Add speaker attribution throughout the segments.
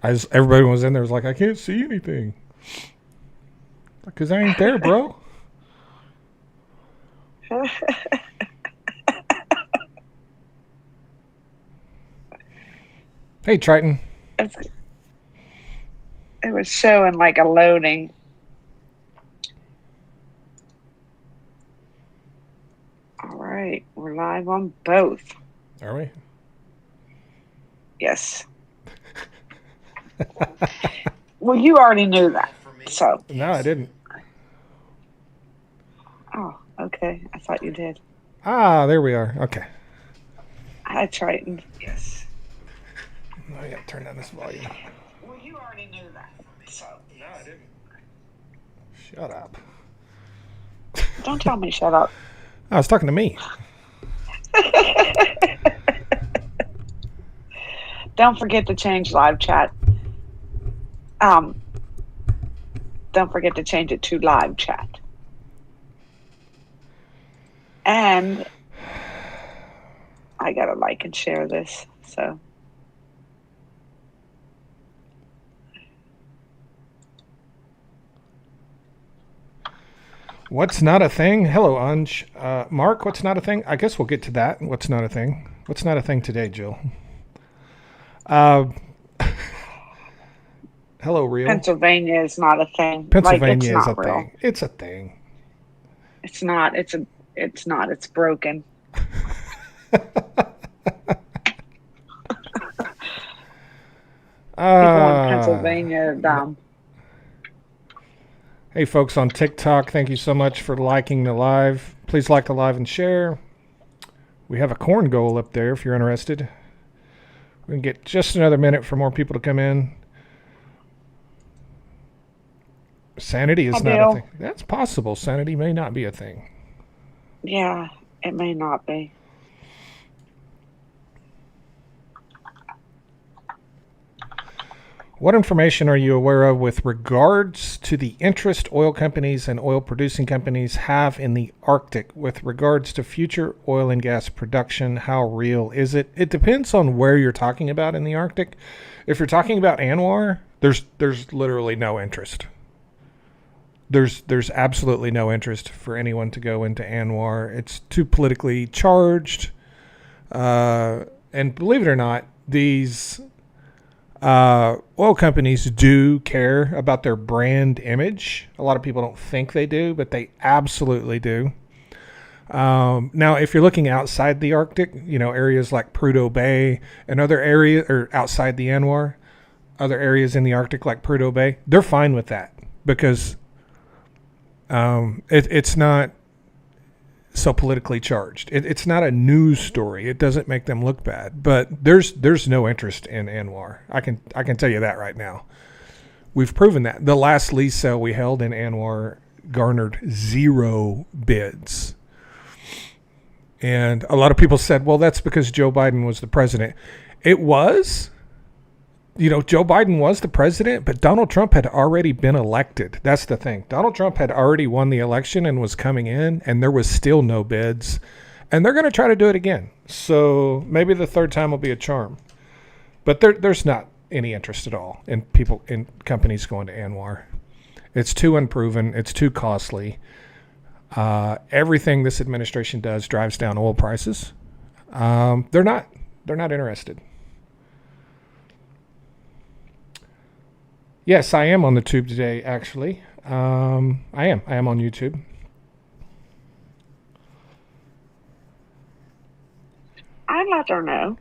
Speaker 1: As everybody was in there, was like, I can't see anything because I ain't there, bro. Hey, Triton.
Speaker 2: It was showing like a loading. All right, we're live on both.
Speaker 1: Are we?
Speaker 2: Yes. Well, you already knew that, so.
Speaker 1: No, I didn't.
Speaker 2: Oh, okay. I thought you did.
Speaker 1: Ah, there we are. Okay.
Speaker 2: Hi, Triton. Yes.
Speaker 1: I got to turn down this volume.
Speaker 2: Well, you already knew that, so.
Speaker 1: No, I didn't. Shut up.
Speaker 2: Don't tell me shut up.
Speaker 1: I was talking to me.
Speaker 2: Don't forget to change live chat. Don't forget to change it to live chat. And I gotta like and share this, so.
Speaker 1: What's not a thing? Hello, Anj. Mark, what's not a thing? I guess we'll get to that. What's not a thing? What's not a thing today, Jill? Hello, Real.
Speaker 2: Pennsylvania is not a thing.
Speaker 1: Pennsylvania
Speaker 2: like,
Speaker 1: is a
Speaker 2: real.
Speaker 1: thing. It's a thing.
Speaker 2: It's not. It's not. It's broken. People in Pennsylvania are dumb.
Speaker 1: Hey, folks on TikTok, thank you so much for liking the live. Please like the live and share. We have a corn goal up there if you're interested. We can get just another minute for more people to come in. Sanity is not a thing. That's possible. Sanity may not be a thing.
Speaker 2: Yeah, it may not be.
Speaker 1: What information are you aware of with regards to the interest oil companies and oil producing companies have in the Arctic with regards to future oil and gas production? How real is it? It depends on where you're talking about in the Arctic. If you're talking about ANWR, there's literally no interest. There's absolutely no interest for anyone to go into ANWR. It's too politically charged. And believe it or not, these oil companies do care about their brand image. A lot of people don't think they do, but they absolutely do. Now, if you're looking outside the Arctic, areas like Prudhoe Bay and other areas, or outside the ANWR, other areas in the Arctic like Prudhoe Bay, they're fine with that because it's not so politically charged. It's not a news story. It doesn't make them look bad. But there's no interest in ANWR. I can tell you that right now. We've proven that. The last lease sale we held in ANWR garnered 0 bids. And a lot of people said, well, that's because Joe Biden was the president. It was. Joe Biden was the president, but Donald Trump had already been elected. That's the thing. Donald Trump had already won the election and was coming in, and there was still no bids. And they're going to try to do it again. So maybe the third time will be a charm. But there's not any interest at all in companies going to ANWR. It's too unproven. It's too costly. Everything this administration does drives down oil prices. They're not interested. Yes, I am on the tube today, actually. I am on YouTube.
Speaker 2: I let her know.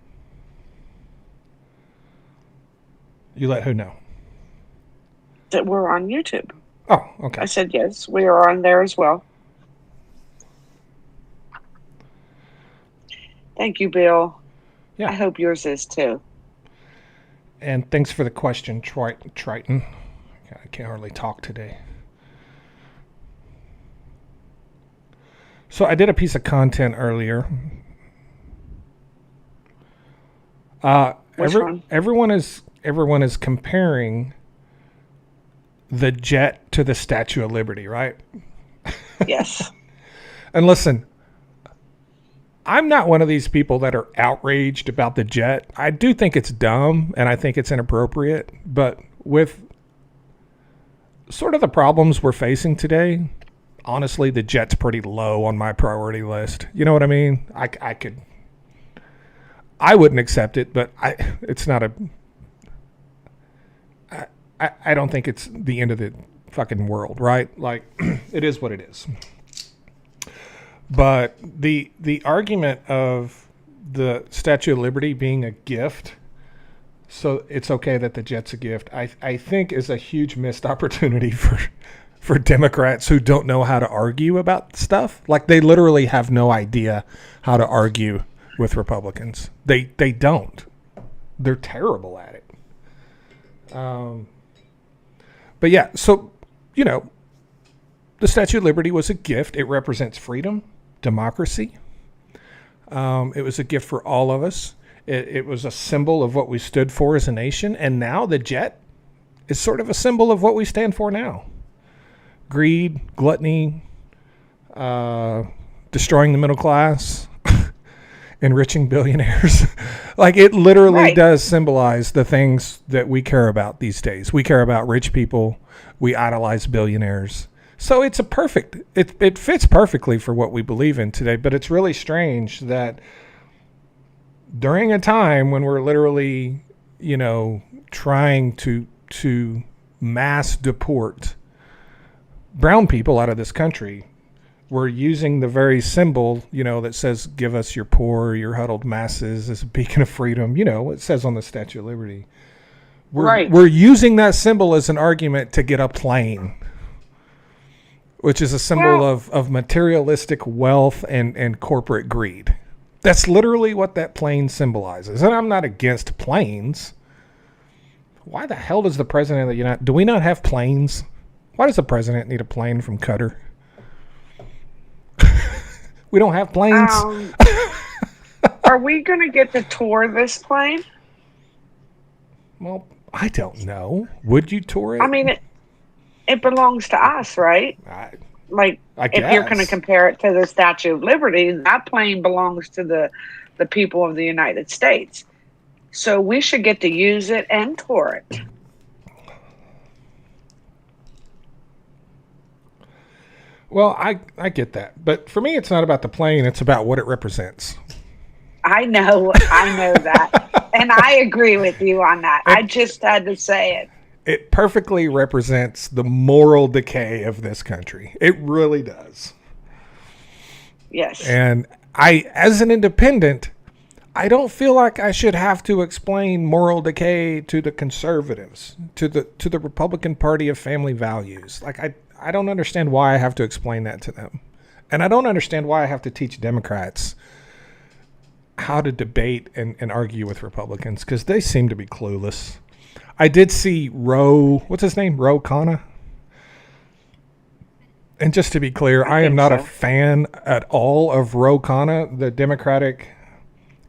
Speaker 1: You let who know?
Speaker 2: That we're on YouTube.
Speaker 1: Oh, okay.
Speaker 2: I said, yes, we are on there as well. Thank you, Bill. Yeah. I hope yours is too.
Speaker 1: And thanks for the question, Triton. I can't hardly talk today. So I did a piece of content earlier. Everyone is comparing the jet to the Statue of Liberty, right?
Speaker 2: Yes.
Speaker 1: And listen, I'm not one of these people that are outraged about the jet. I do think it's dumb and I think it's inappropriate, but with sort of the problems we're facing today, honestly, the jet's pretty low on my priority list. You know what I mean? I wouldn't accept it, but it's not I don't think it's the end of the fucking world, right? Like, it is what it is. But the argument of the Statue of Liberty being a gift, so it's okay that the jet's a gift, I think is a huge missed opportunity for Democrats who don't know how to argue about stuff. Like, they literally have no idea how to argue with Republicans. They don't. They're terrible at it. But yeah, so, you know, the Statue of Liberty was a gift. It represents freedom, democracy. It was a gift for all of us. It was a symbol of what we stood for as a nation. And now the jet is sort of a symbol of what we stand for now. Greed, gluttony, destroying the middle class, enriching billionaires. Like, it literally does symbolize the things that we care about these days. We care about rich people. We idolize billionaires. So it's it fits perfectly for what we believe in today. But it's really strange that during a time when we're literally, you know, trying to mass deport brown people out of this country, we're using the very symbol, you know, that says, give us your poor, your huddled masses as a beacon of freedom. You know, it says on the Statue of Liberty. We're using that symbol as an argument to get a plane, which is a symbol of materialistic wealth and corporate greed. That's literally what that plane symbolizes. And I'm not against planes. Why the hell does the president of the United... Do we not have planes? Why does the president need a plane from Qatar? We don't have planes.
Speaker 2: Are we going to get to tour this plane?
Speaker 1: Well, I don't know. Would you tour it?
Speaker 2: I mean, it belongs to us, right? I if you're going to compare it to the Statue of Liberty, that plane belongs to the people of the United States. So we should get to use it and tour it.
Speaker 1: Well, I get that. But for me, it's not about the plane. It's about what it represents.
Speaker 2: I know that. And I agree with you on that. I just had to say it.
Speaker 1: It perfectly represents the moral decay of this country. It really does.
Speaker 2: Yes.
Speaker 1: And as an independent, I don't feel like I should have to explain moral decay to the conservatives, to the Republican Party of family values. Like, I don't understand why I have to explain that to them. And I don't understand why I have to teach Democrats how to debate and argue with Republicans, because they seem to be clueless. I did see what's his name? Ro Khanna. And just to be clear, I am not a fan at all of Ro Khanna, the Democratic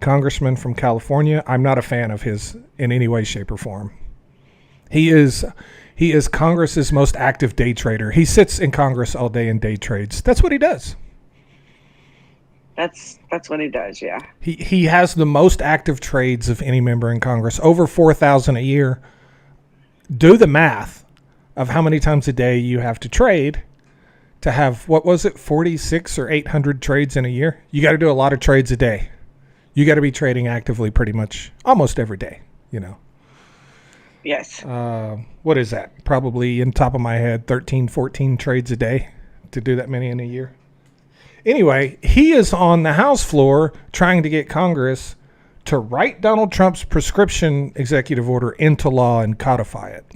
Speaker 1: congressman from California. I'm not a fan of his in any way, shape, or form. He is Congress's most active day trader. He sits in Congress all day and day trades. That's what he does.
Speaker 2: That's what he does, yeah.
Speaker 1: He has the most active trades of any member in Congress, over 4,000 a year. Do the math of how many times a day you have to trade to have, 46 or 800 trades in a year? You got to do a lot of trades a day. You got to be trading actively pretty much almost every day, you know.
Speaker 2: Yes.
Speaker 1: What is that? Probably, in top of my head, 13, 14 trades a day to do that many in a year. Anyway, he is on the House floor trying to get Congress to write Donald Trump's prescription executive order into law and codify it.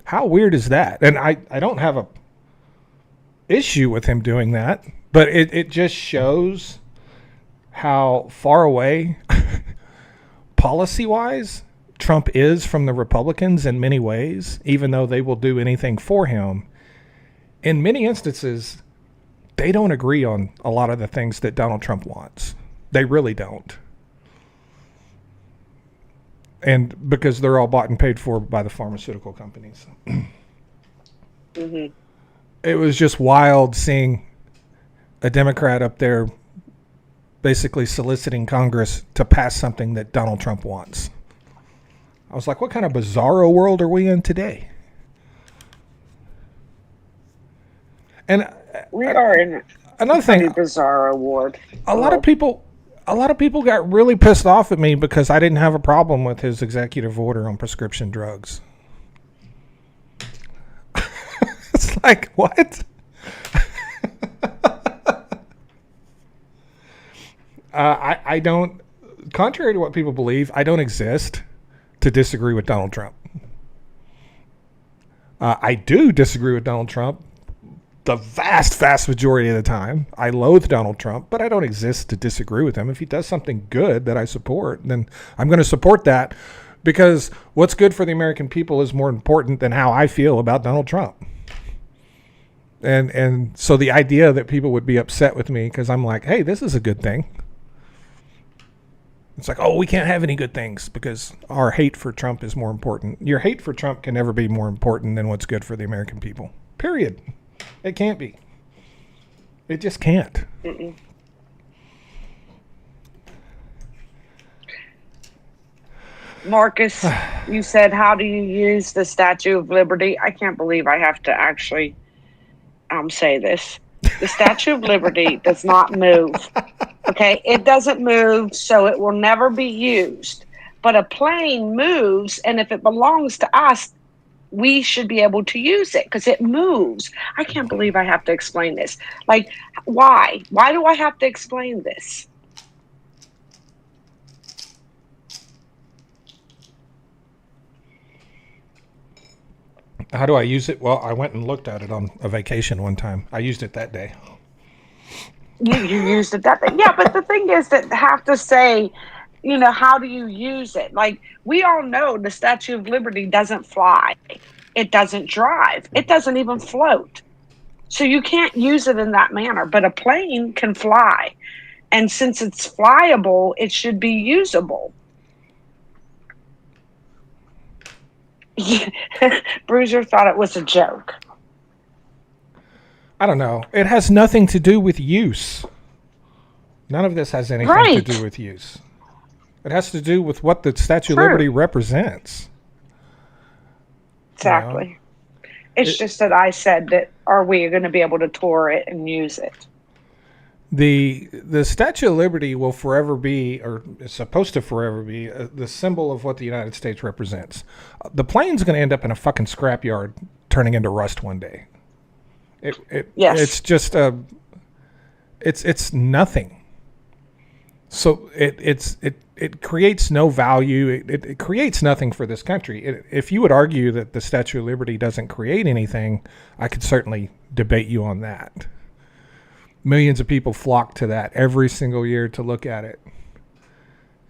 Speaker 1: How weird is that? And I don't have a issue with him doing that, but it just shows how far away policy-wise Trump is from the Republicans in many ways, even though they will do anything for him. In many instances, they don't agree on a lot of the things that Donald Trump wants. They really don't. And because they're all bought and paid for by the pharmaceutical companies. Mm-hmm. It was just wild seeing a Democrat up there basically soliciting Congress to pass something that Donald Trump wants. I was like, what kind of bizarro world are we in today? And
Speaker 2: we are in
Speaker 1: another thing,
Speaker 2: bizarro world.
Speaker 1: A lot of people got really pissed off at me because I didn't have a problem with his executive order on prescription drugs. It's like, what? I don't, contrary to what people believe, I don't exist to disagree with Donald Trump. I do disagree with Donald Trump the vast majority of the time. I loathe Donald Trump, but I don't exist to disagree with him. If he does something good that I support, then I'm going to support that, because what's good for the American people is more important than how I feel about Donald Trump. And so the idea that people would be upset with me because I'm like, hey, this is a good thing. It's like, oh, we can't have any good things because our hate for Trump is more important. Your hate for Trump can never be more important than what's good for the American people. Period. It can't be. It just can't.
Speaker 2: Mm-mm. Marcus, you said, how do you use the Statue of Liberty? I can't believe I have to actually say this. The Statue of Liberty does not move. Okay, it doesn't move, so it will never be used. But a plane moves, and if it belongs to us, we should be able to use it because it moves. I can't believe I have to explain this. Like, why? Why do I have to explain this?
Speaker 1: How do I use it? Well, I went and looked at it on a vacation one time. I used it that day.
Speaker 2: You used it that day. Yeah, but the thing is that have to say, you know, how do you use it? Like, we all know the Statue of Liberty doesn't fly. It doesn't drive. It doesn't even float. So you can't use it in that manner. But a plane can fly. And since it's flyable, it should be usable. Bruiser thought it was a joke.
Speaker 1: I don't know. It has nothing to do with use. None of this has anything to do with use. It has to do with what the Statue of Liberty represents.
Speaker 2: Exactly. You know? It's just that I said that, are we going to be able to tour it and use it?
Speaker 1: The Statue of Liberty will forever be, or is supposed to forever be, the symbol of what the United States represents. The plane's going to end up in a fucking scrapyard turning into rust one day. It's just it's nothing. So it creates no value. It creates nothing for this country. If you would argue that the Statue of Liberty doesn't create anything, I could certainly debate you on that. Millions of people flock to that every single year to look at it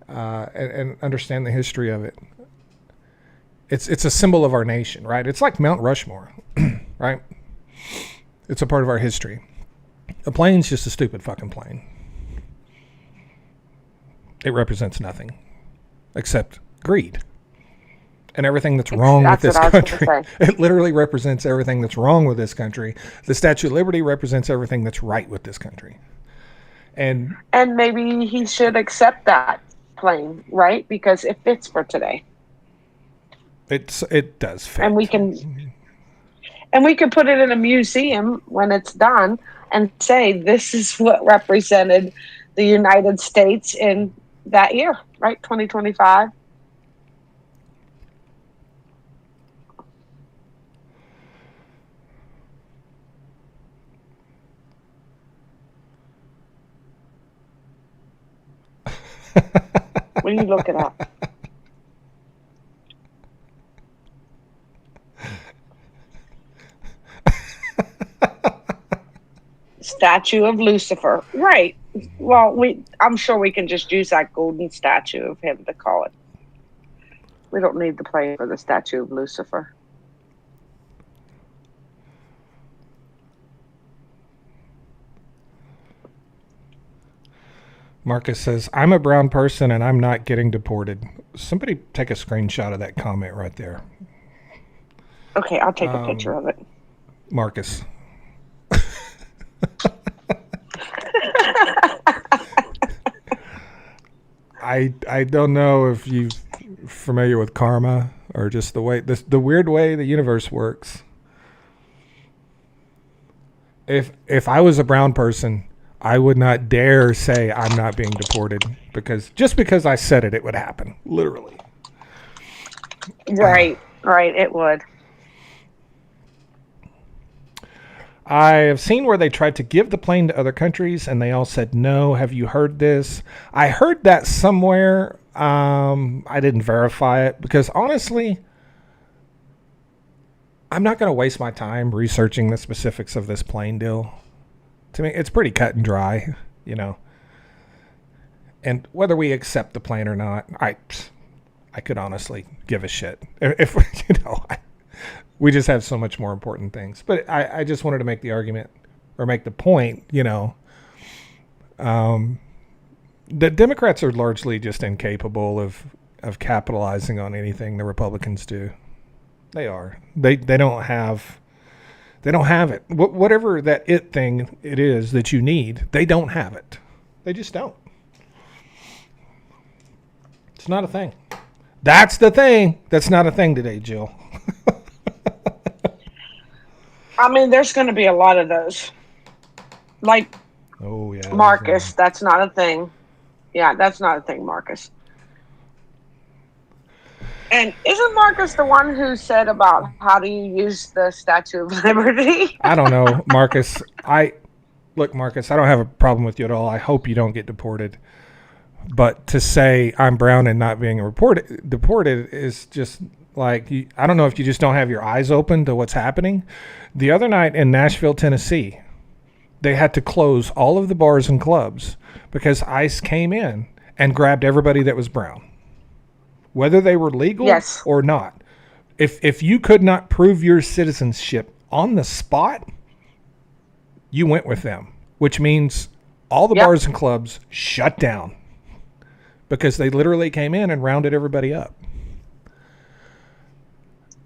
Speaker 1: and understand the history of it. It's a symbol of our nation, right? It's like Mount Rushmore, right? It's a part of our history. A plane's just a stupid fucking plane. It represents nothing except greed and everything that's wrong with this country. It literally represents everything that's wrong with this country. The Statue of Liberty represents everything that's right with this country. And
Speaker 2: maybe he should accept that plane, right? Because it fits for today.
Speaker 1: It does fit.
Speaker 2: And we can put it in a museum when it's done and say this is what represented the United States in that year, right? 2025. When you look it up. Statue of Lucifer. Right. Well, I'm sure we can just use that golden statue of him to call it. We don't need to play for the Statue of Lucifer.
Speaker 1: Marcus says, I'm a brown person and I'm not getting deported. Somebody take a screenshot of that comment right there.
Speaker 2: Okay, I'll take a picture of it.
Speaker 1: Marcus. I don't know if you're familiar with karma or just the weird way the universe works. If I was a brown person, I would not dare say I'm not being deported because I said it would happen, literally.
Speaker 2: Right, it would.
Speaker 1: I have seen where they tried to give the plane to other countries and they all said no. Have you heard this? I heard that somewhere. I didn't verify it because honestly, I'm not going to waste my time researching the specifics of this plane deal. To me, it's pretty cut and dry, you know. And whether we accept the plane or not, I could honestly give a shit. If you know, we just have so much more important things. But I just wanted to make the argument or make the point, you know, that Democrats are largely just incapable of capitalizing on anything the Republicans do. They are. They don't have it. Whatever that thing it is that you need, they don't have it. They just don't. It's not a thing. That's the thing. That's not a thing today, Jill.
Speaker 2: I mean, there's going to be a lot of those. Like,
Speaker 1: oh yeah,
Speaker 2: Marcus, that's not a thing. Yeah, that's not a thing, Marcus. And isn't Marcus the one who said about how do you use the Statue of Liberty?
Speaker 1: I don't know, Marcus. Look, Marcus, I don't have a problem with you at all. I hope you don't get deported. But to say I'm brown and not being deported is just like, I don't know if you just don't have your eyes open to what's happening. The other night in Nashville, Tennessee, they had to close all of the bars and clubs because ICE came in and grabbed everybody that was brown, whether they were legal or not. If you could not prove your citizenship on the spot, you went with them, which means all the bars and clubs shut down because they literally came in and rounded everybody up.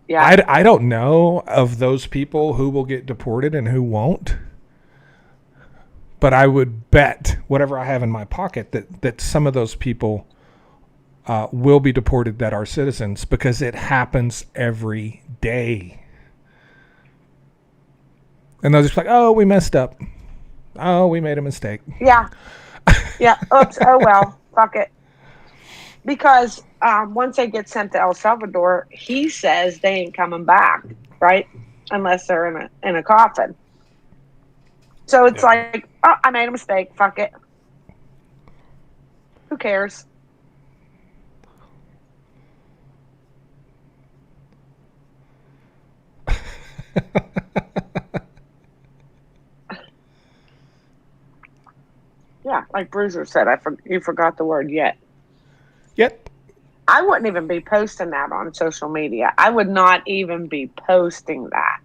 Speaker 1: Yeah, I don't know of those people who will get deported and who won't. But I would bet whatever I have in my pocket that some of those people will be deported that are citizens because it happens every day. And they'll just be like, oh, we messed up. Oh, we made a mistake.
Speaker 2: Yeah. Yeah. Oops. Oh, well. Fuck it. Because once they get sent to El Salvador, he says they ain't coming back, right? Unless they're in a coffin. So it's like, oh, I made a mistake. Fuck it. Who cares? Yeah, like Bruiser said, you forgot the word yet.
Speaker 1: Yet.
Speaker 2: I wouldn't even be posting that on social media. I would not even be posting that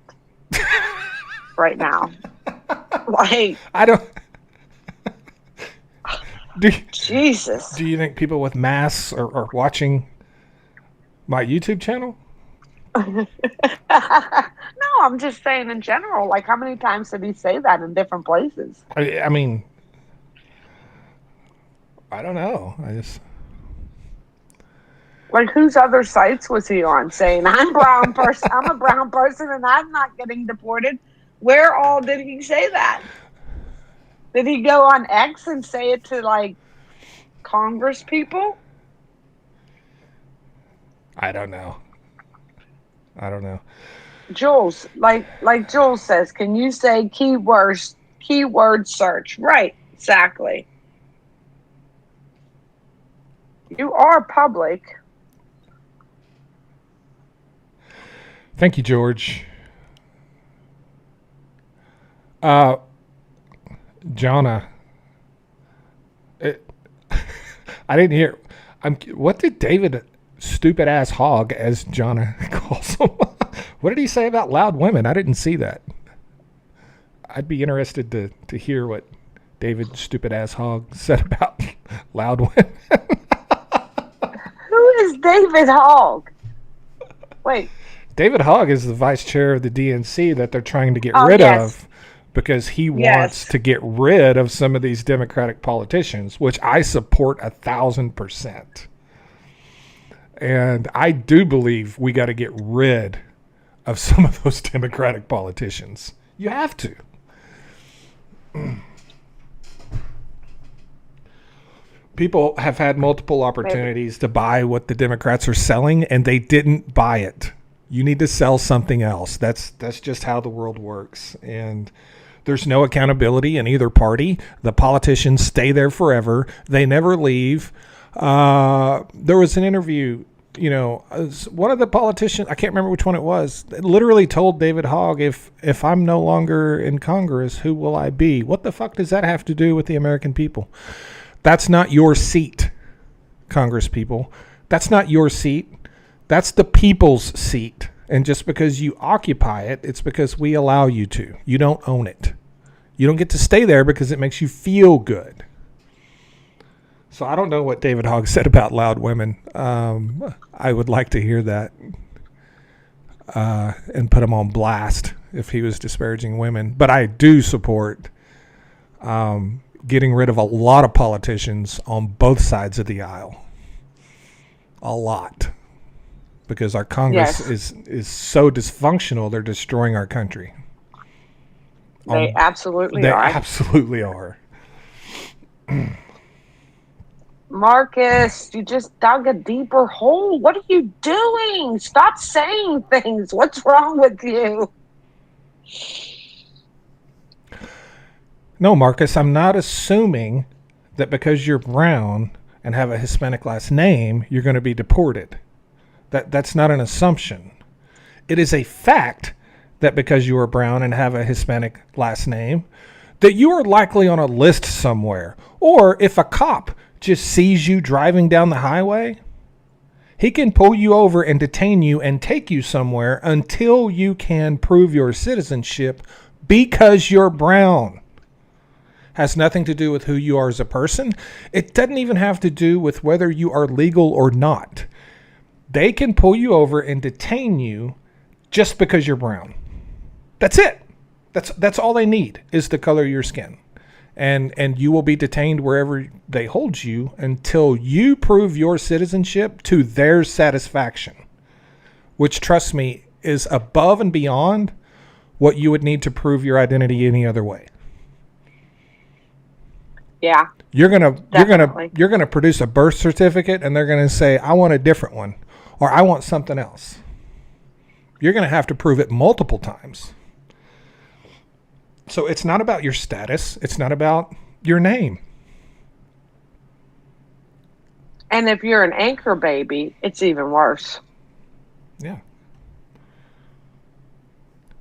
Speaker 2: right now. Like,
Speaker 1: I don't.
Speaker 2: Jesus.
Speaker 1: Do you think people with masks are watching my YouTube channel?
Speaker 2: No, I'm just saying in general. Like, how many times did he say that in different places?
Speaker 1: I mean, I don't know.
Speaker 2: Like, whose other sites was he on saying, I'm a brown person and I'm not getting deported? Where all did he say that? Did he go on X and say it to, like, Congress people?
Speaker 1: I don't know.
Speaker 2: Jules, like Jules says, can you say keyword search? Right, exactly. You are public.
Speaker 1: Thank you, George. Jonna. I didn't hear. What did David stupid ass hog, as Jonna calls him? What did he say about loud women? I didn't see that. I'd be interested to hear what David stupid ass hog said about loud women.
Speaker 2: Who is David Hogg? Wait.
Speaker 1: David Hogg is the vice chair of the DNC that they're trying to get rid of because he wants to get rid of some of these Democratic politicians, which I support 1,000%. And I do believe we got to get rid of some of those Democratic politicians. You have to. People have had multiple opportunities to buy what the Democrats are selling, and they didn't buy it. You need to sell something else. That's just how the world works. And there's no accountability in either party. The politicians stay there forever. They never leave. There was an interview, one of the politicians, I can't remember which one it was, literally told David Hogg, if I'm no longer in Congress, who will I be? What the fuck does that have to do with the American people? That's not your seat, Congress people. That's not your seat. That's the people's seat. And just because you occupy it, it's because we allow you to. You don't own it. You don't get to stay there because it makes you feel good. So I don't know what David Hogg said about loud women. I would like to hear that and put him on blast if he was disparaging women. But I do support getting rid of a lot of politicians on both sides of the aisle. A lot. Because our Congress is so dysfunctional, they're destroying our country.
Speaker 2: They absolutely
Speaker 1: are.
Speaker 2: They
Speaker 1: absolutely are.
Speaker 2: Marcus, you just dug a deeper hole. What are you doing? Stop saying things. What's wrong with you?
Speaker 1: No, Marcus, I'm not assuming that because you're brown and have a Hispanic last name, you're going to be deported. That's not an assumption. It is a fact that because you are brown and have a Hispanic last name, that you are likely on a list somewhere. Or if a cop just sees you driving down the highway, he can pull you over and detain you and take you somewhere until you can prove your citizenship because you're brown. Has nothing to do with who you are as a person. It doesn't even have to do with whether you are legal or not. They can pull you over and detain you just because you're brown. That's it. That's all they need is the color of your skin. And you will be detained wherever they hold you until you prove your citizenship to their satisfaction, which, trust me, is above and beyond what you would need to prove your identity any other way.
Speaker 2: Yeah.
Speaker 1: You're gonna produce a birth certificate and they're gonna say, I want a different one, or I want something else. You're gonna have to prove it multiple times. So it's not about your status. It's not about your name.
Speaker 2: And if you're an anchor baby, it's even worse.
Speaker 1: Yeah.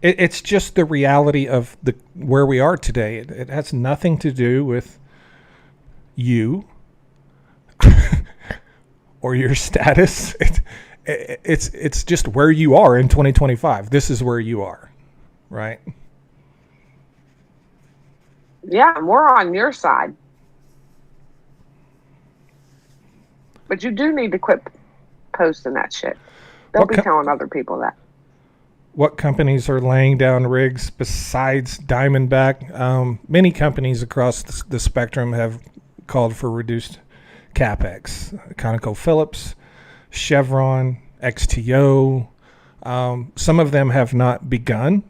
Speaker 1: It's just the reality of where we are today. It has nothing to do with you or your status. It's just where you are in 2025. This is where you are, right?
Speaker 2: Yeah, and we're on your side. But you do need to quit posting that shit. Don't be telling other people that.
Speaker 1: What companies are laying down rigs besides Diamondback? Many companies across the spectrum have called for reduced CapEx. ConocoPhillips, Chevron, XTO. Some of them have not begun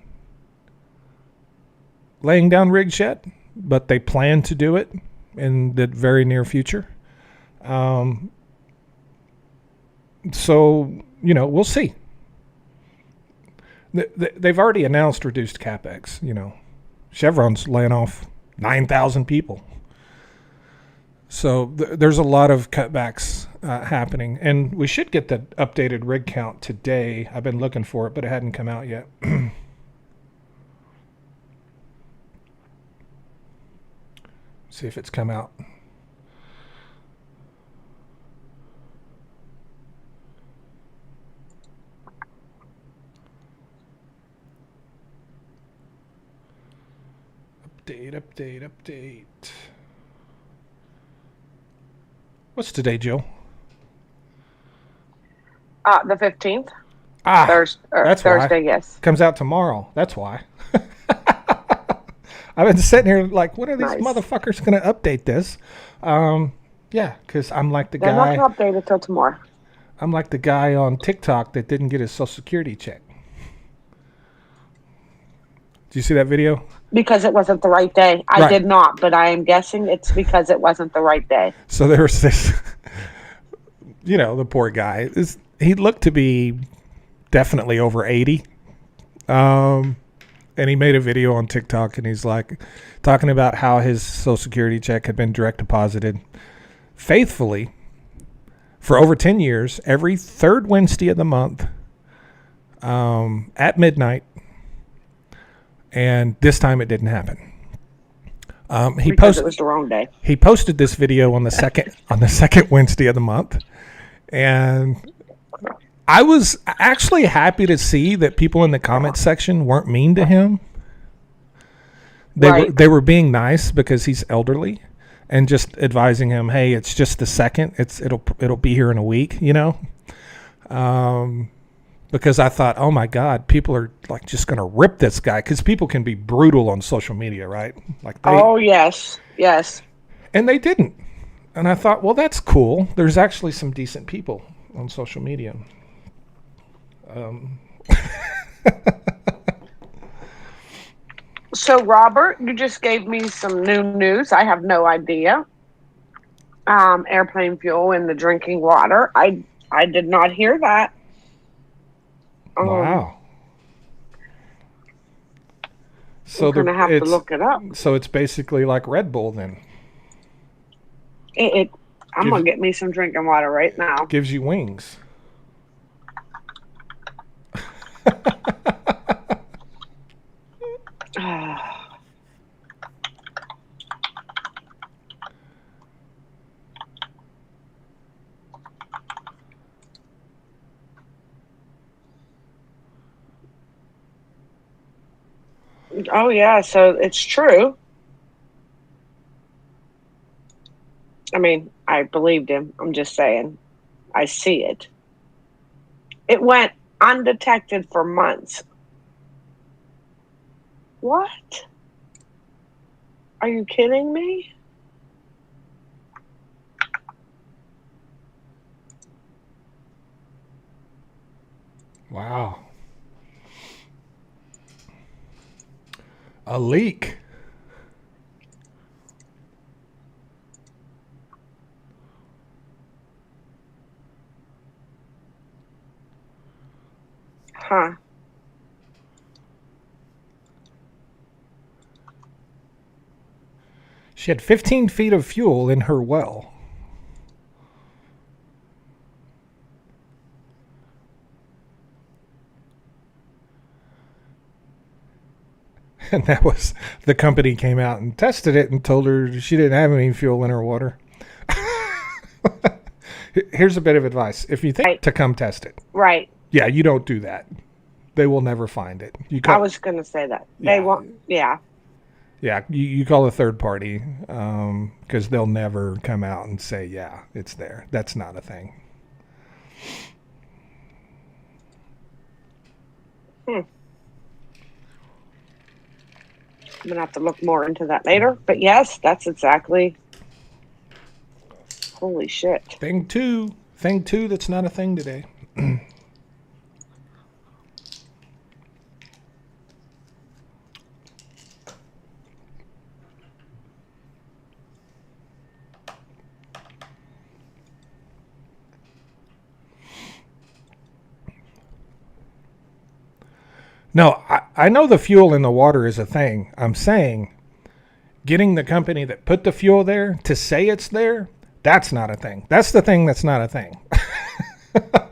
Speaker 1: laying down rigs yet, but they plan to do it in the very near future. So, we'll see. They've already announced reduced CapEx. Chevron's laying off 9,000 people. So there's a lot of cutbacks happening. And we should get the updated rig count today. I've been looking for it, but it hadn't come out yet. See if it's come out. Update. What's today, Jill?
Speaker 2: The 15th.
Speaker 1: That's
Speaker 2: Thursday,
Speaker 1: why.
Speaker 2: yes.
Speaker 1: Comes out tomorrow. That's why. I've been sitting here like, when are these
Speaker 2: Nice.
Speaker 1: motherfuckers going to update this? Yeah, because I'm like the
Speaker 2: They're
Speaker 1: guy.
Speaker 2: not going to update it till tomorrow.
Speaker 1: I'm like the guy on TikTok that didn't get his Social Security check. Did you see that video?
Speaker 2: Because it wasn't the right day. I
Speaker 1: Right.
Speaker 2: did not, but I am guessing it's because it wasn't the right day.
Speaker 1: So there was this, the poor guy. He looked to be definitely over 80. And he made a video on TikTok, and he's like talking about how his Social Security check had been direct deposited faithfully for over 10 years, every third Wednesday of the month, at midnight. And this time it didn't happen.
Speaker 2: Because it was the wrong day.
Speaker 1: He posted this video on the second Wednesday of the month, and I was actually happy to see that people in the comment section weren't mean to him. They were being nice because he's elderly, and just advising him, hey, it's just the second. It'll be here in a week, Because I thought, oh my God, people are like just gonna rip this guy, because people can be brutal on social media, right?
Speaker 2: Oh yes.
Speaker 1: And they didn't. And I thought, well, that's cool. There's actually some decent people on social media.
Speaker 2: So, Robert, you just gave me some new news. I have no idea. Airplane fuel in the drinking water. I did not hear that.
Speaker 1: Wow. So
Speaker 2: I'm gonna have to look it up.
Speaker 1: So it's basically like Red Bull then.
Speaker 2: I'm gonna get me some drinking water right now.
Speaker 1: Gives you wings.
Speaker 2: Oh yeah, so it's true. I mean, I believed him. I'm just saying. I see it. It went undetected for months. What? Are you kidding me?
Speaker 1: Wow. A leak.
Speaker 2: Huh.
Speaker 1: She had 15 feet of fuel in her well. And that was, the company came out and tested it and told her she didn't have any fuel in her water. Here's a bit of advice. If you think to come test it.
Speaker 2: Right.
Speaker 1: Yeah, you don't do that. They will never find it.
Speaker 2: I was going to say that. They won't. Yeah.
Speaker 1: Yeah, you call a third party, because they'll never come out and say, yeah, it's there. That's not a thing.
Speaker 2: I'm going to have to look more into that later. But yes, that's exactly. Holy shit.
Speaker 1: Thing two that's not a thing today. No, I know the fuel in the water is a thing. I'm saying getting the company that put the fuel there to say it's there, that's not a thing. That's the thing that's not a thing.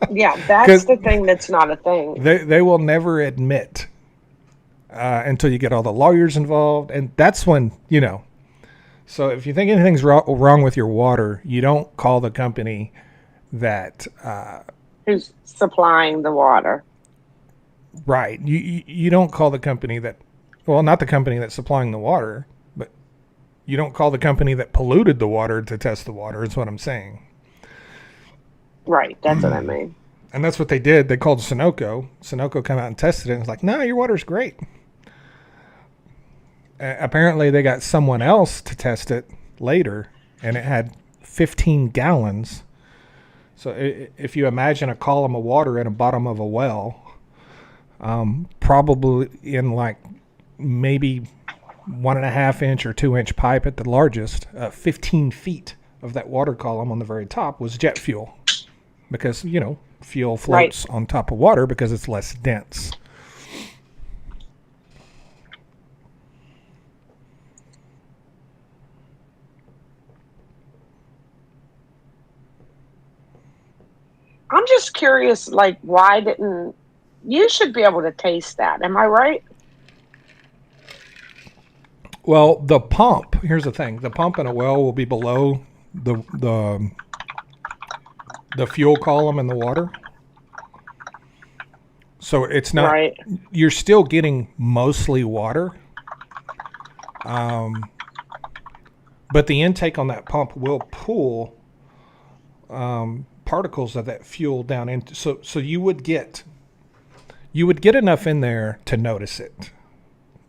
Speaker 2: Yeah, that's the thing that's not a thing.
Speaker 1: They will never admit until you get all the lawyers involved. And that's when, So if you think anything's wrong with your water, you don't call the company that...
Speaker 2: who's supplying the water.
Speaker 1: Right. You don't call the company that, well, not the company that's supplying the water, but you don't call the company that polluted the water to test the water, is what I'm saying.
Speaker 2: Right. That's what I mean.
Speaker 1: And that's what they did. They called Sunoco. Sunoco came out and tested it and was like, no, your water's great. apparently they got someone else to test it later, and it had 15 gallons. So if you imagine a column of water in the bottom of a well, probably in like maybe 1.5 inch or 2 inch pipe at the largest, 15 feet of that water column on the very top was jet fuel, because fuel floats on top of water because it's less dense.
Speaker 2: I'm just curious, like, why didn't you should be able to taste that? Am I right?
Speaker 1: Well, the pump. Here's the thing: the pump in a well will be below the fuel column in the water, so it's not.
Speaker 2: Right.
Speaker 1: You're still getting mostly water, but the intake on that pump will pull particles of that fuel down into. So you would get enough in there to notice it.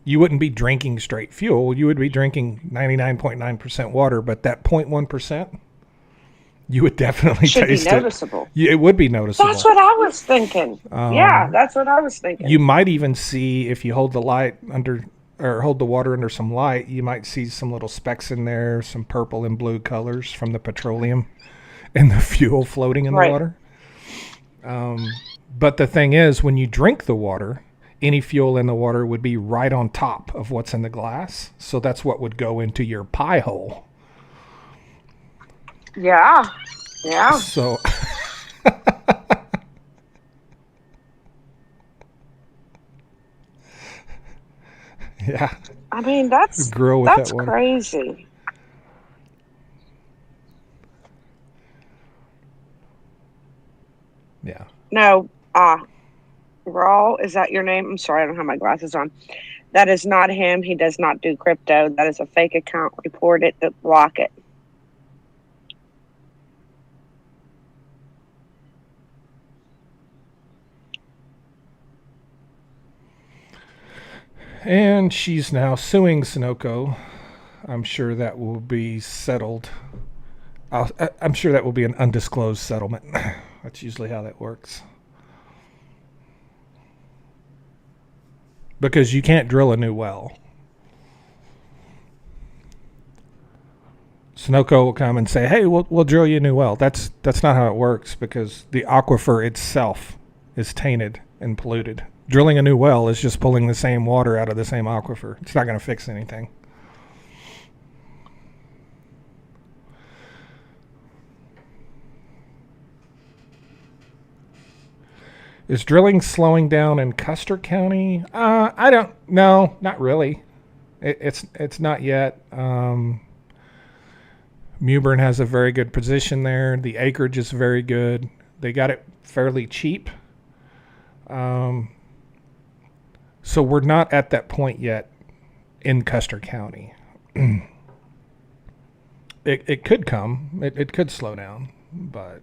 Speaker 1: You wouldn't be drinking straight fuel. You would be drinking 99.9% water, but that 0.1%, you would definitely
Speaker 2: should
Speaker 1: taste
Speaker 2: be noticeable.
Speaker 1: It would be noticeable.
Speaker 2: That's what I was thinking. Yeah, that's what I was thinking.
Speaker 1: You might even see, if you hold the light under, or hold the water under some light, you might see some little specks in there, some purple and blue colors from the petroleum and the fuel floating in the water. But the thing is, when you drink the water, any fuel in the water would be right on top of what's in the glass. So that's what would go into your pie hole.
Speaker 2: Yeah.
Speaker 1: So yeah.
Speaker 2: I mean, that's crazy.
Speaker 1: Yeah.
Speaker 2: No, Raw, is that your name? I'm sorry, I don't have my glasses on. That is not him. He does not do crypto. That is a fake account. Report it, block it.
Speaker 1: And she's now suing Sunoco. I'm sure that will be settled. I'm sure that will be an undisclosed settlement. That's usually how that works. Because you can't drill a new well. Sunoco will come and say, "Hey, we'll drill you a new well." That's not how it works, because the aquifer itself is tainted and polluted. Drilling a new well is just pulling the same water out of the same aquifer. It's not going to fix anything. Is drilling slowing down in Custer County? I don't know. Not really. It's not yet. Mewburn has a very good position there. The acreage is very good. They got it fairly cheap. So we're not at that point yet in Custer County. It could come. It could slow down, but...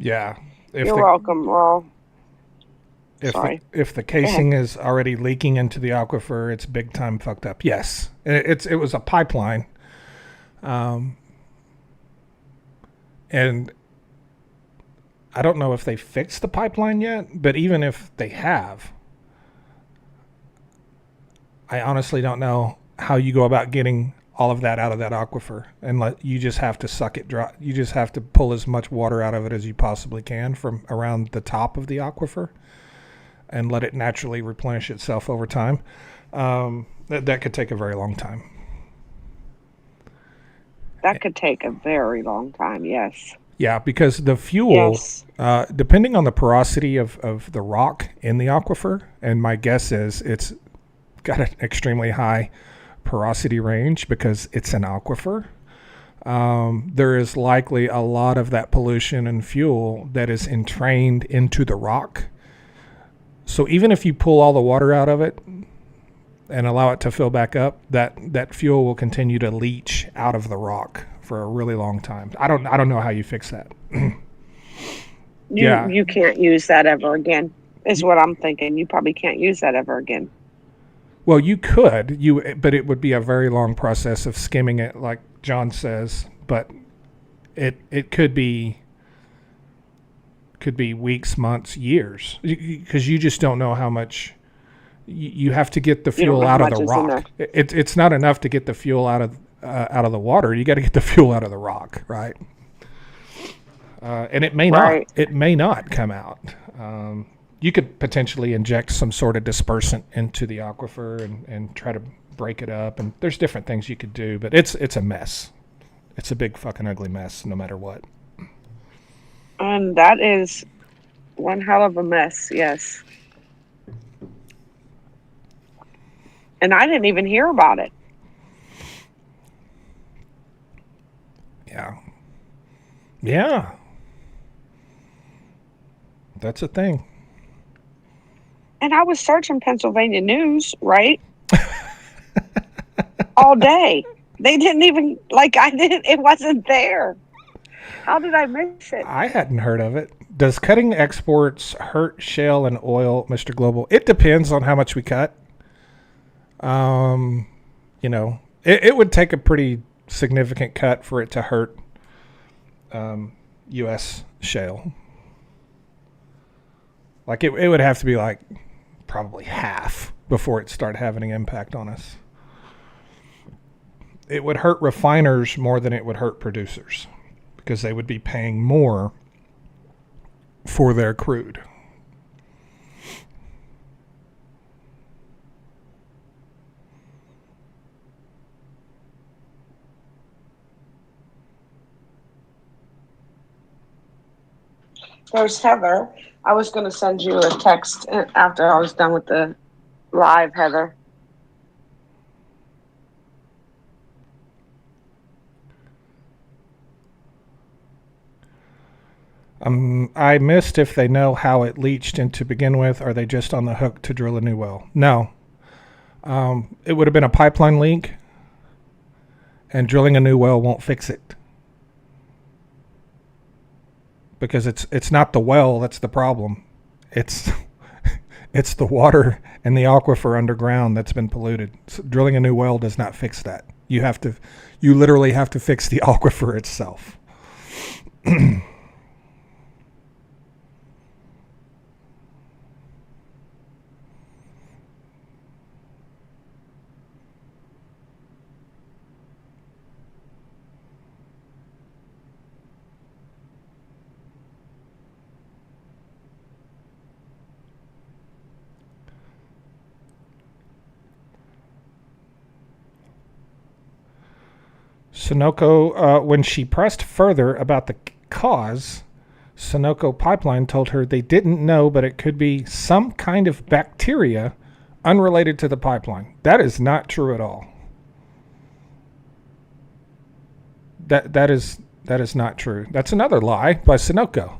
Speaker 1: Yeah.
Speaker 2: You're welcome, Raw.
Speaker 1: If the casing is already leaking into the aquifer, it's big time fucked up. Yes. It was a pipeline. And I don't know if they fixed the pipeline yet, but even if they have, I honestly don't know how you go about getting all of that out of that aquifer, and you just have to suck it dry. You just have to pull as much water out of it as you possibly can from around the top of the aquifer and let it naturally replenish itself over time. That could take a very long time.
Speaker 2: That could take a very long time, yes.
Speaker 1: Yeah, because the fuel, depending on the porosity of the rock in the aquifer, and my guess is it's got an extremely high porosity range because it's an aquifer. There is likely a lot of that pollution and fuel that is entrained into the rock So even if you pull all the water out of it and allow it to fill back up, that fuel will continue to leach out of the rock for a really long time. I don't know how you fix that.
Speaker 2: You can't use that ever again, is what I'm thinking. You probably can't use that ever again.
Speaker 1: Well, you could, but it would be a very long process of skimming it, like John says. But it could be weeks, months, years, because you just don't know how much. You have to get the fuel out of the rock. It's not enough to get the fuel out of the water. You got to get the fuel out of the rock, right? And it may not come out. You could potentially inject some sort of dispersant into the aquifer and try to break it up. And there's different things you could do, but it's a mess. It's a big fucking ugly mess, no matter what.
Speaker 2: And that is one hell of a mess, yes. And I didn't even hear about it.
Speaker 1: Yeah. That's a thing.
Speaker 2: And I was searching Pennsylvania news, right? All day. They didn't even, it wasn't there. How did I miss it?
Speaker 1: I hadn't heard of it. Does cutting exports hurt shale and oil, Mr. Global? It depends on how much we cut. It would take a pretty significant cut for it to hurt U.S. shale. Like it would have to be like probably half before it started having an impact on us. It would hurt refiners more than it would hurt producers because they would be paying more for their crude.
Speaker 2: There's Heather. I was going to send you a text after I was done with the live, Heather.
Speaker 1: I missed if they know how it leached in to begin with. Are they just on the hook to drill a new well? No. It would have been a pipeline leak, and drilling a new well won't fix it. Because it's not the well that's the problem. It's the water and the aquifer underground that's been polluted. So drilling a new well does not fix that. You literally have to fix the aquifer itself. Sunoco, when she pressed further about the cause, Sunoco Pipeline told her they didn't know, but it could be some kind of bacteria unrelated to the pipeline. That is not true at all. That is not true. That's another lie by Sunoco.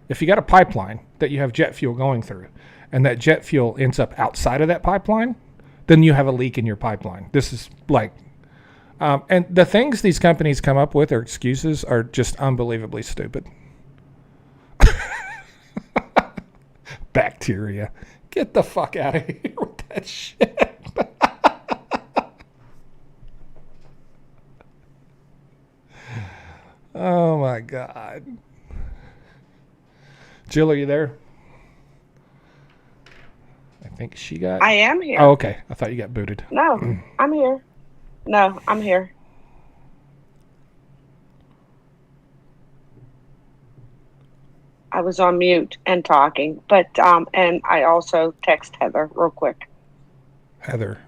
Speaker 1: If you got a pipeline that you have jet fuel going through, and that jet fuel ends up outside of that pipeline, then you have a leak in your pipeline. This is like, and the things these companies come up with, or excuses, are just unbelievably stupid. Bacteria. Get the fuck out of here with that shit. Oh my God. Jill, are you there? I think she got...
Speaker 2: I am here.
Speaker 1: Oh, okay. I thought you got booted.
Speaker 2: No, I'm here. No, I'm here. I was on mute and talking, but and I also text Heather real quick.
Speaker 1: Heather.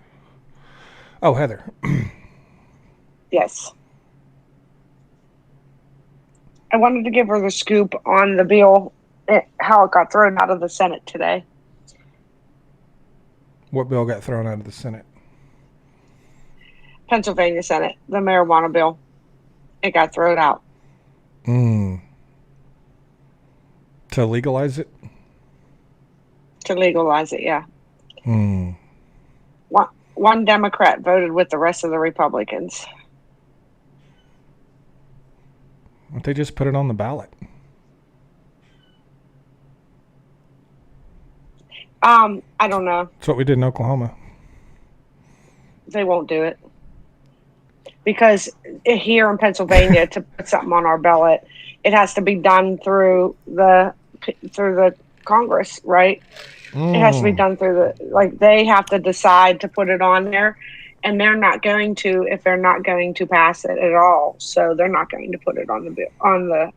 Speaker 1: Oh, Heather.
Speaker 2: Yes. I wanted to give her the scoop on the bill, how it got thrown out of the Senate today.
Speaker 1: What bill got thrown out of the Senate?
Speaker 2: Pennsylvania Senate, the marijuana bill. It got thrown out.
Speaker 1: To legalize it?
Speaker 2: To legalize it, yeah.
Speaker 1: Hmm.
Speaker 2: One Democrat voted with the rest of the Republicans.
Speaker 1: Why don't they just put it on the ballot?
Speaker 2: I don't know.
Speaker 1: That's what we did in Oklahoma.
Speaker 2: They won't do it. Because here in Pennsylvania, to put something on our ballot, it has to be done through the Congress, right? It has to be done through they have to decide to put it on there, and they're not going to if they're not going to pass it at all. So they're not going to put it on the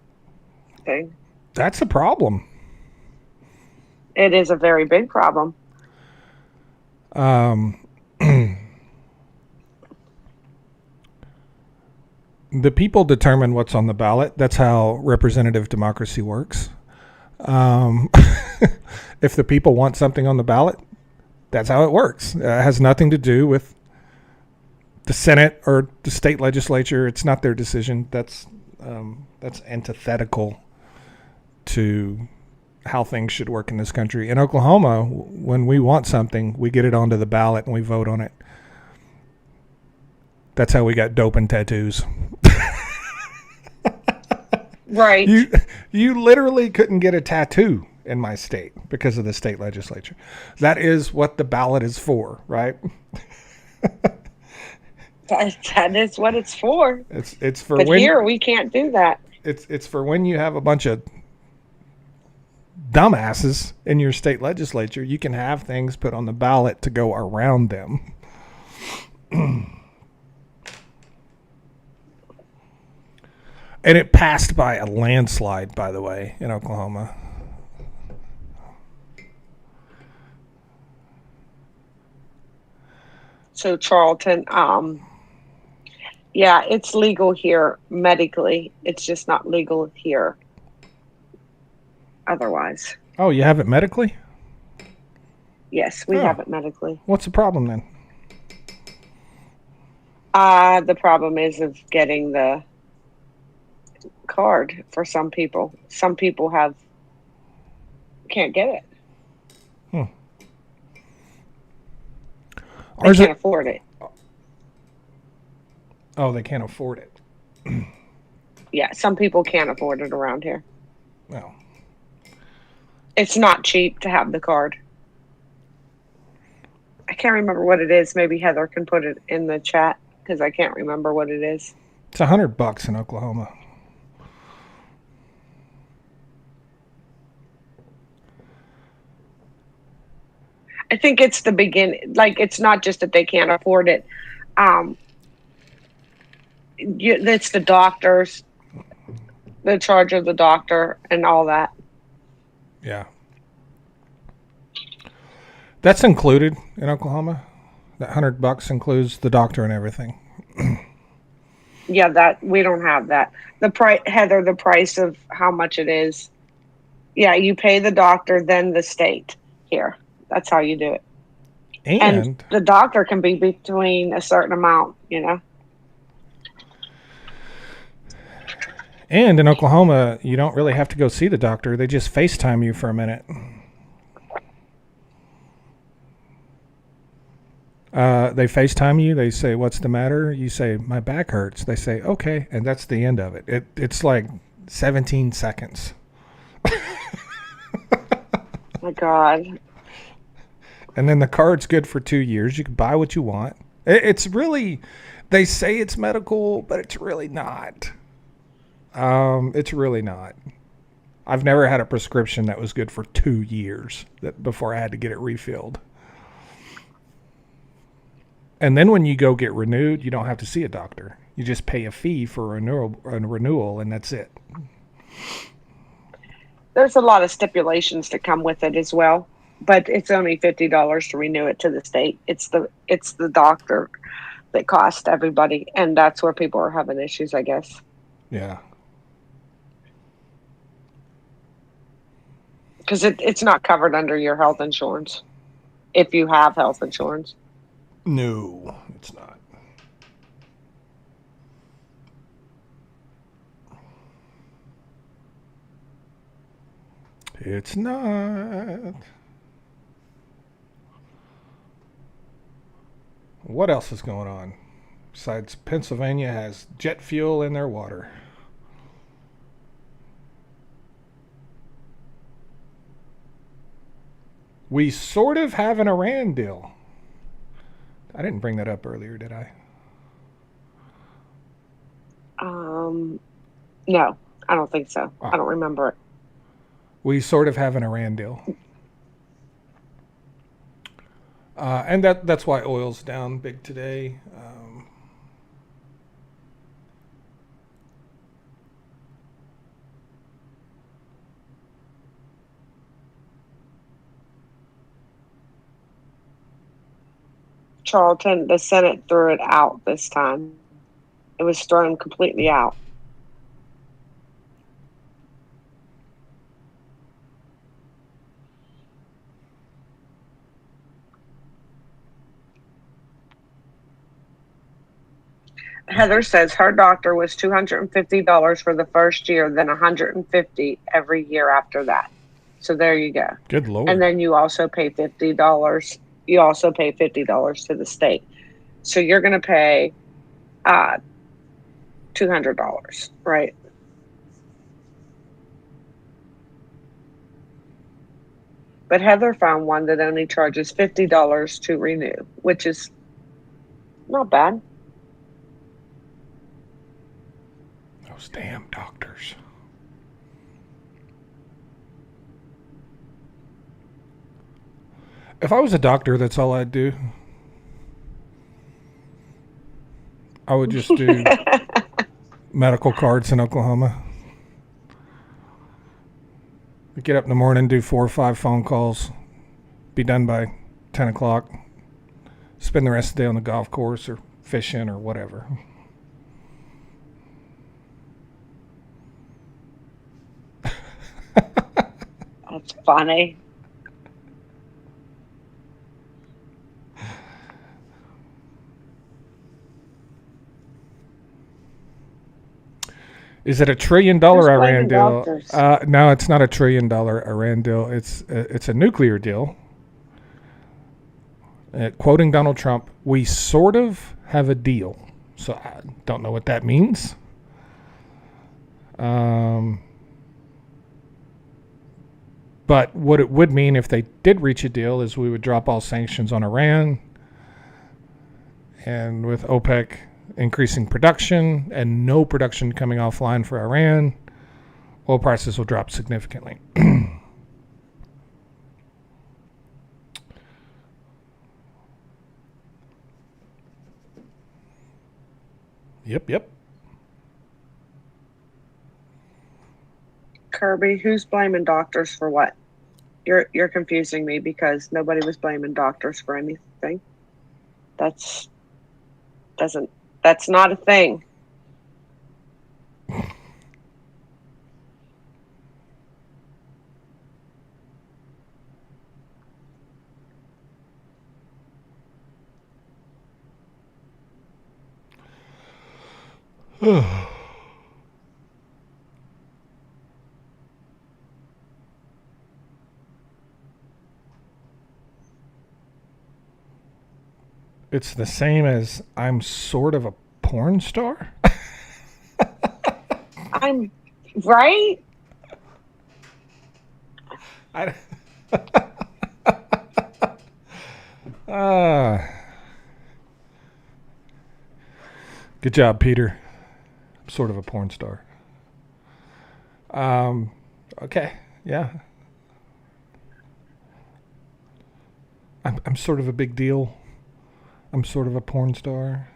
Speaker 2: thing.
Speaker 1: That's a problem.
Speaker 2: It is a very big problem.
Speaker 1: The people determine what's on the ballot. That's how representative democracy works. If the people want something on the ballot, that's how it works. It has nothing to do with the Senate or the state legislature. It's not their decision. That's antithetical to how things should work in this country. In Oklahoma, when we want something, we get it onto the ballot and we vote on it. That's how we got dope and tattoos.
Speaker 2: Right.
Speaker 1: You literally couldn't get a tattoo in my state because of the state legislature. That is what the ballot is for, right?
Speaker 2: That is what it's for.
Speaker 1: It's for
Speaker 2: but
Speaker 1: when
Speaker 2: here we can't do that.
Speaker 1: It's for when you have a bunch of dumbasses in your state legislature, you can have things put on the ballot to go around them. And it passed by a landslide, by the way, in Oklahoma.
Speaker 2: So Charlton, yeah, it's legal here medically. It's just not legal here otherwise.
Speaker 1: Oh, you have it medically?
Speaker 2: Yes, we have it medically.
Speaker 1: What's the problem then?
Speaker 2: The problem is of getting the card for some people. Some people can't get it. They can't afford it.
Speaker 1: Oh, they can't afford it.
Speaker 2: Yeah, some people can't afford it around here.
Speaker 1: No.
Speaker 2: It's not cheap to have the card. I can't remember what it is. Maybe Heather can put it in the chat because I can't remember what it is.
Speaker 1: It's $100 in Oklahoma.
Speaker 2: I think it's the beginning. Like, it's not just that they can't afford it. It's the doctors, the charge of the doctor, and all that.
Speaker 1: Yeah. That's included in Oklahoma. That $100 includes the doctor and everything.
Speaker 2: Yeah, that we don't have that. The price, Heather, the price of how much it is. Yeah, you pay the doctor, then the state here. That's how you do it. And the doctor can be between a certain amount, you know.
Speaker 1: And in Oklahoma, you don't really have to go see the doctor. They just FaceTime you for a minute. They FaceTime you. They say, "What's the matter?" You say, "My back hurts." They say, "Okay," and that's the end of it. It's like 17 seconds.
Speaker 2: My God.
Speaker 1: And then the card's good for 2 years. You can buy what you want. It's really, they say it's medical, but it's really not. It's really not. I've never had a prescription that was good for 2 years before I had to get it refilled. And then when you go get renewed, you don't have to see a doctor. You just pay a fee for a renewal, and that's it.
Speaker 2: There's a lot of stipulations to come with it as well, but it's only $50 to renew it to the state. It's the doctor that costs everybody, and that's where people are having issues, I guess.
Speaker 1: Yeah.
Speaker 2: Because it's not covered under your health insurance if you have health insurance.
Speaker 1: No, it's not. It's not. What else is going on? Besides, Pennsylvania has jet fuel in their water. We sort of have an Iran deal. I didn't bring that up earlier, did I?
Speaker 2: No, I don't think so. I don't remember it.
Speaker 1: We sort of have an Iran deal. And that's why oil's down big today.
Speaker 2: Charlton, the Senate threw it out this time. It was thrown completely out. Heather says her doctor was $250 for the first year, then $150 every year after that. So there you go.
Speaker 1: Good Lord.
Speaker 2: And then you also pay $50. You also pay $50 to the state. So you're going to pay $200, right? But Heather found one that only charges $50 to renew, which is not bad.
Speaker 1: Those damn doctors. If I was a doctor, that's all I'd do. I would just do medical cards in Oklahoma. Get up in the morning, do 4 or 5 phone calls, be done by 10 o'clock, spend the rest of the day on the golf course or fishing or whatever.
Speaker 2: That's funny.
Speaker 1: Is it $1 trillion Iran deal? No, it's not $1 trillion Iran deal. It's a nuclear deal. Quoting Donald Trump, we sort of have a deal. So I don't know what that means. But what it would mean if they did reach a deal is we would drop all sanctions on Iran. And with OPEC increasing production and no production coming offline for Iran, oil prices will drop significantly. Yep.
Speaker 2: Kirby, who's blaming doctors for what? You're confusing me because nobody was blaming doctors for anything. That's not a thing.
Speaker 1: It's the same as I'm sort of a porn star.
Speaker 2: I'm right.
Speaker 1: Good job, Peter. I'm sort of a porn star. Okay, yeah. I'm sort of a big deal. I'm sort of a porn star.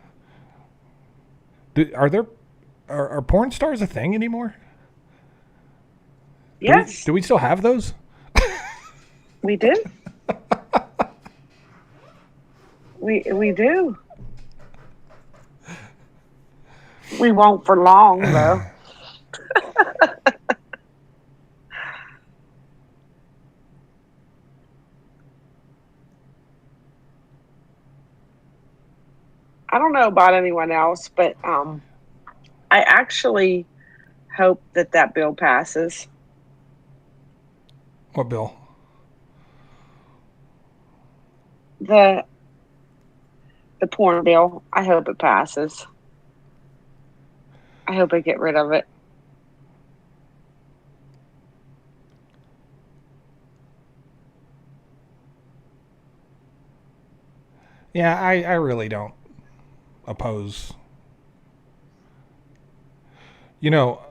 Speaker 1: Are porn stars a thing anymore?
Speaker 2: Yes.
Speaker 1: Do we still have those?
Speaker 2: We do. We do. We won't for long, though. I don't know about anyone else, but I actually hope that bill passes.
Speaker 1: What bill?
Speaker 2: The porn bill. I hope it passes. I hope they get rid of it.
Speaker 1: Yeah, I really don't oppose. You know,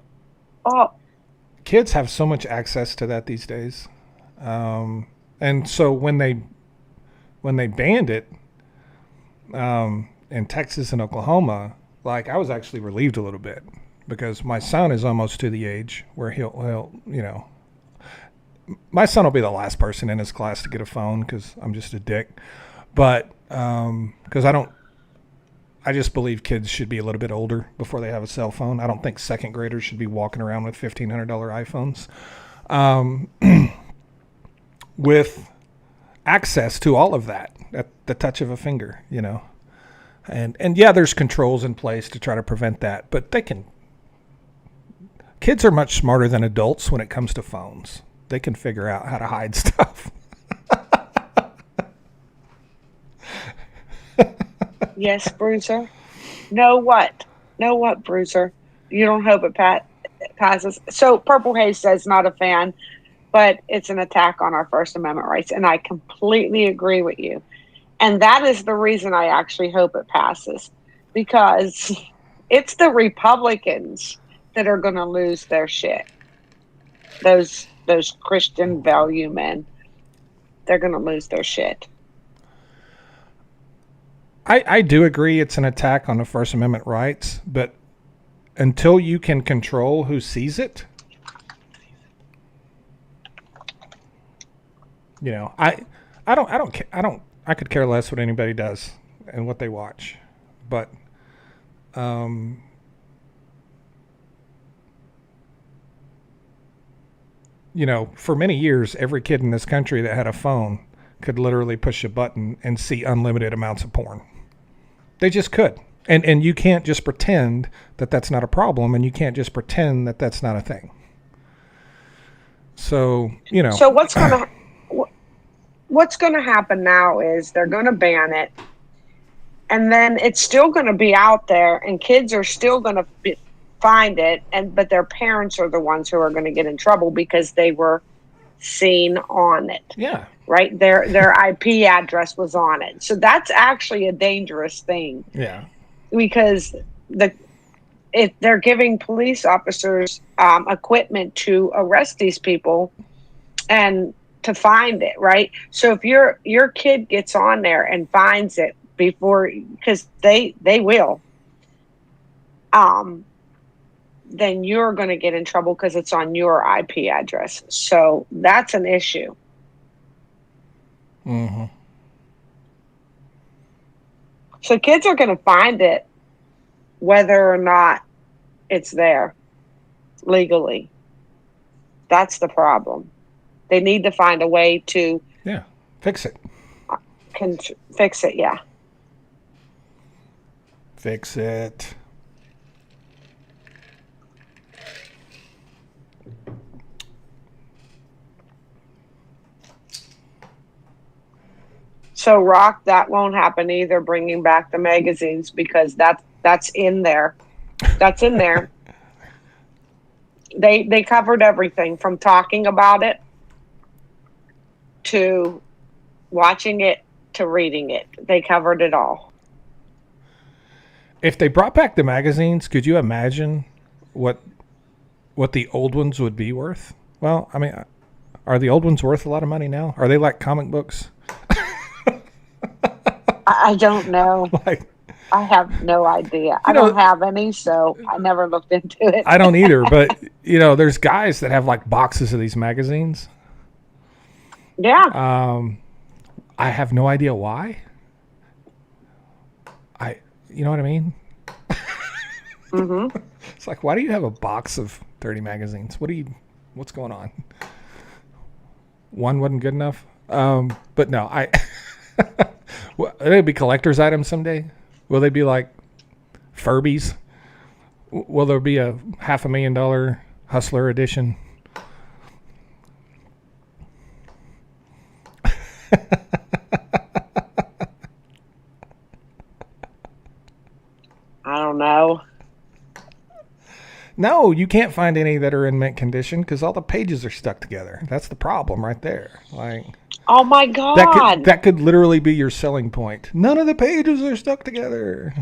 Speaker 2: Oh,
Speaker 1: kids have so much access to that these days, and so when they banned it in Texas and Oklahoma, like I was actually relieved a little bit because my son is almost to the age where he'll my son will be the last person in his class to get a phone because I'm just a dick, but because I just believe kids should be a little bit older before they have a cell phone. I don't think second graders should be walking around with $1,500 iPhones. With access to all of that at the touch of a finger, And yeah, there's controls in place to try to prevent that, but kids are much smarter than adults when it comes to phones. They can figure out how to hide stuff.
Speaker 2: yes, Bruiser. Know what, Bruiser? You don't hope it passes. So Purple Haze says not a fan, but it's an attack on our First Amendment rights. And I completely agree with you. And that is the reason I actually hope it passes, because it's the Republicans that are going to lose their shit. Those Christian value men, they're going to lose their shit.
Speaker 1: I do agree it's an attack on the First Amendment rights, but until you can control who sees it, I could care less what anybody does and what they watch, but for many years, every kid in this country that had a phone could literally push a button and see unlimited amounts of porn. They just could. And you can't just pretend that that's not a problem, and you can't just pretend that that's not a thing. So,
Speaker 2: So what's going to happen now is they're going to ban it, and then it's still going to be out there, and kids are still going to find it, but their parents are the ones who are going to get in trouble because they were seen on it.
Speaker 1: Yeah.
Speaker 2: Right? Their IP address was on it. So that's actually a dangerous thing.
Speaker 1: Yeah.
Speaker 2: Because they're giving police officers equipment to arrest these people and to find it, right? So if your kid gets on there and finds it before, because they will, then you're going to get in trouble because it's on your IP address. So that's an issue.
Speaker 1: Mm-hmm.
Speaker 2: So kids are going to find it whether or not it's there legally. That's the problem. They need to find a way to
Speaker 1: fix it.
Speaker 2: Fix it, yeah.
Speaker 1: Fix it.
Speaker 2: So, Rock, that won't happen either, bringing back the magazines, because that's in there. That's in there. They covered everything from talking about it to watching it to reading it. They covered it all.
Speaker 1: If they brought back the magazines, could you imagine what the old ones would be worth? Well, I mean, are the old ones worth a lot of money now? Are they like comic books?
Speaker 2: I don't know. I have no idea. I don't have any, so I never looked into it.
Speaker 1: I don't either, but there's guys that have like boxes of these magazines.
Speaker 2: Yeah.
Speaker 1: I have no idea why. You know what I mean?
Speaker 2: Mm-hmm.
Speaker 1: It's like, why do you have a box of 30 magazines? What's going on? One wasn't good enough. But no, will they be collector's items someday? Will they be like Furbies? Will there be a $500,000 Hustler edition?
Speaker 2: I don't know.
Speaker 1: No, you can't find any that are in mint condition because all the pages are stuck together. That's the problem right there. Like,
Speaker 2: oh my God.
Speaker 1: That could literally be your selling point. None of the pages are stuck together.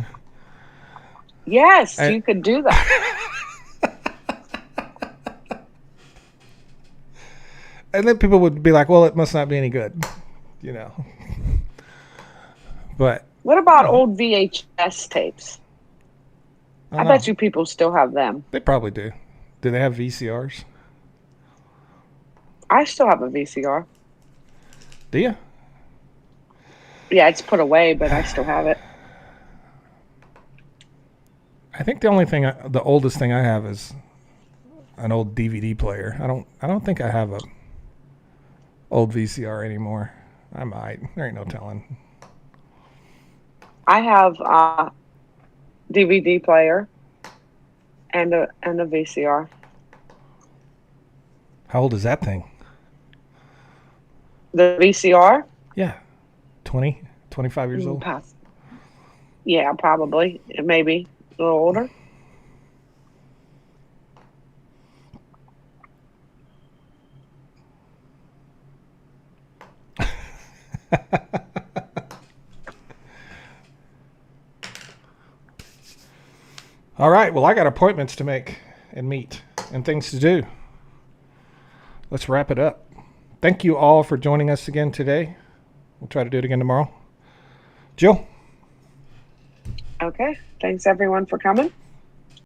Speaker 2: Yes, you could do that.
Speaker 1: And then people would be like, well, it must not be any good, you know. But
Speaker 2: what about old VHS tapes? I bet you people still have them.
Speaker 1: They probably do. Do they have VCRs?
Speaker 2: I still have a VCR.
Speaker 1: Do you?
Speaker 2: Yeah, it's put away, but I still have it.
Speaker 1: I think the oldest thing I have is an old DVD player. I don't think I have a old VCR anymore. I might. There ain't no telling.
Speaker 2: I have a DVD player and a VCR.
Speaker 1: How old is that thing?
Speaker 2: The VCR?
Speaker 1: Yeah. 20, 25 years old?
Speaker 2: Yeah, probably. Maybe a little older.
Speaker 1: All right. Well, I got appointments to make and meet and things to do. Let's wrap it up. Thank you all for joining us again today. We'll try to do it again tomorrow. Jill?
Speaker 2: Okay. Thanks, everyone, for coming.